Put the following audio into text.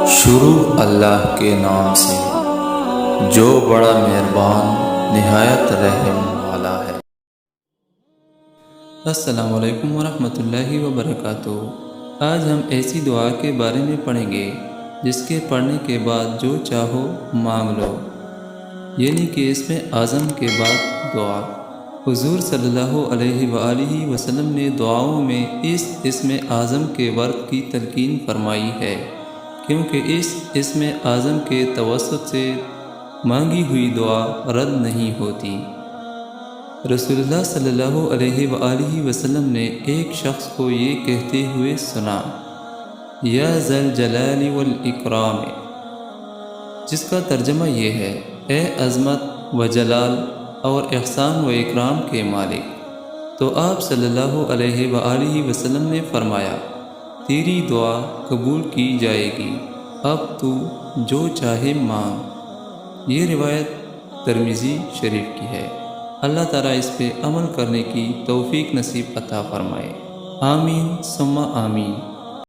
شروع اللہ کے نام سے جو بڑا مہربان نہایت رحم والا ہے۔ السلام علیکم ورحمۃ اللہ وبرکاتہ۔ آج ہم ایسی دعا کے بارے میں پڑھیں گے جس کے پڑھنے کے بعد جو چاہو مانگ لو، یعنی کہ اسم اعظم کے بعد دعا۔ حضور صلی اللہ علیہ وآلہ وسلم نے دعاؤں میں اس اسم اعظم کے ورد کی تلقین فرمائی ہے، کیونکہ اس اسم اعظم کے توسط سے مانگی ہوئی دعا رد نہیں ہوتی۔ رسول اللہ صلی اللہ علیہ وآلہ وسلم نے ایک شخص کو یہ کہتے ہوئے سنا، یا ذا الجلال والاکرام، جس کا ترجمہ یہ ہے، اے عظمت و جلال اور احسان و اکرام کے مالک۔ تو آپ صلی اللہ علیہ وآلہ وسلم نے فرمایا، تیری دعا قبول کی جائے گی، اب تو جو چاہے مانگ۔ یہ روایت ترمذی شریف کی ہے۔ اللہ تعالیٰ اس پہ عمل کرنے کی توفیق نصیب عطا فرمائے۔ آمین ثم آمین۔